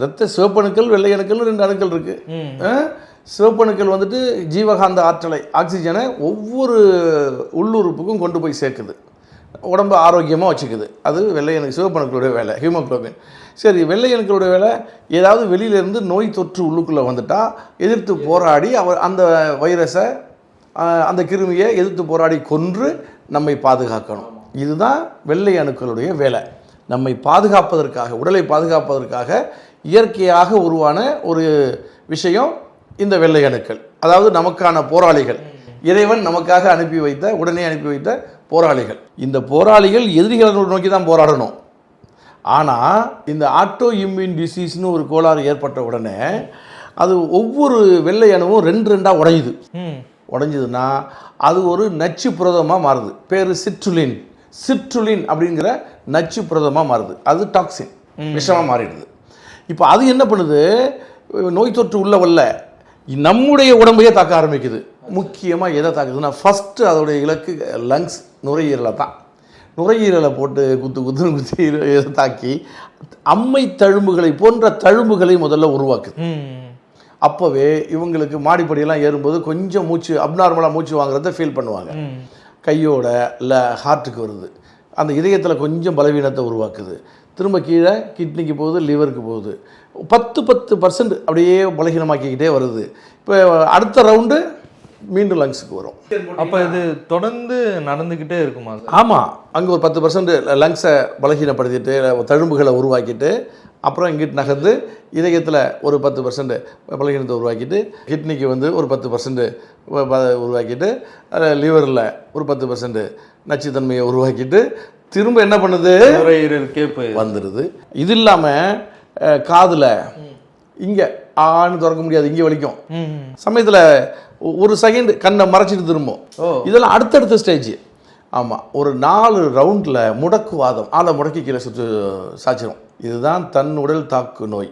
இரத்த சிவப்பணுக்கள் வெள்ளை அணுக்கள் 2 அணுக்கள் இருக்கு. சிவப்பணுக்கள் வந்துட்டு ஜீவகாந்த ஆற்றலை ஆக்சிஜனை ஒவ்வொரு உள்ளுறுப்புக்கும் கொண்டு போய் சேர்க்குது, உடம்பு ஆரோக்கியமாக வச்சுக்குது. அது வெள்ளை அணு சிவப்பணுக்களுடைய வேலை, ஹீமோகுளோபின். சரி, வெள்ளை அணுக்களுடைய வேலை ஏதாவது வெளியிலேருந்து நோய் தொற்று உள்ளுக்குள்ளே வந்துட்டால் எதிர்த்து போராடி அந்த வைரஸை அந்த கிருமியை எதிர்த்து போராடி கொன்று நம்மை பாதுகாக்கணும். இதுதான் வெள்ளை அணுக்களுடைய வேலை. நம்மை பாதுகாப்பதற்காக, உடலை பாதுகாப்பதற்காக இயற்கையாக உருவான ஒரு விஷயம் இந்த வெள்ளை அணுக்கள். அதாவது நமக்கான போராளிகள், இறைவன் நமக்காக உடனே அனுப்பி வைத்த போராளிகள். இந்த போராளிகள் எதிரிகளை நோக்கி தான் போராடணும். ஆனால் இந்த ஆட்டோ இம்யூன் டிசீஸ்னு ஒரு கோளாறு ஏற்பட்ட உடனே அது ஒவ்வொரு வெள்ளை அணுவும் 2 உடையுது. உடைஞ்சதுன்னா அது ஒரு நச்சு புரதமாக மாறுது. பேர் சிட்ருலின் அப்படிங்கிற நச்சு புரதமாக மாறுது. அது டாக்ஸின், விஷமாக மாறிடுது. இப்போ அது என்ன பண்ணுது, நோய் தொற்று உள்ளவல்ல நம்முடைய உடம்பையே தாக்க ஆரம்பிக்குது. முக்கியமாக எதை தாக்குதுன்னா, ஃபஸ்ட்டு அதோடைய இலக்கு லங்ஸ், நுரையீரலை தான். நுரையீரலை போட்டு குத்தி தாக்கி அம்மை தழும்புகளை போன்ற தழும்புகளை முதல்ல உருவாக்குது. அப்போவே இவங்களுக்கு மாடிப்படியெல்லாம் ஏறும்போது கொஞ்சம் அப்நார்மலாக மூச்சு வாங்குறத ஃபீல் பண்ணுவாங்க. கையோட இல்லை ஹார்ட்டுக்கு வருது, அந்த இதயத்தில் கொஞ்சம் பலவீனத்தை உருவாக்குது. திரும்ப கீழே கிட்னிக்கு போகுது, லிவருக்கு போகுது. 10% அப்படியே பலகீனமாக்கிக்கிட்டே வருது. இப்போ அடுத்த ரவுண்டு மீண்டும் லங்ஸுக்கு வரும். அப்போ இது தொடர்ந்து நடந்துக்கிட்டே இருக்குமா? ஆமாம், அங்கே ஒரு 10% லங்ஸை பலகீனப்படுத்திட்டு தழும்புகளை உருவாக்கிட்டு அப்புறம் இங்கிட்டு நகர்ந்து இதயத்தில் ஒரு 10% பலகீனத்தை உருவாக்கிட்டு கிட்னிக்கு ஒரு 10% உருவாக்கிட்டு லிவரில் ஒரு 10% நச்சுத்தன்மையை உருவாக்கிட்டு திரும்ப என்ன பண்ணுது, வந்துடுது. இது இல்லாமல் காதில் இங்கே ஆன்னு திறக்க முடியாது, இங்கே வலிக்கும். சமயத்தில் ஒரு செகண்ட் கண்ணை மறைச்சிட்டு திரும்பும். இதெல்லாம் அடுத்தடுத்த ஸ்டேஜ். ஆமாம், ஒரு 4 ரவுண்டில் முடக்குவாதம், ஆளை முடக்கி கீழே சாய்ச்சிரும். இதுதான் தன் உடல் தாக்கு நோய்.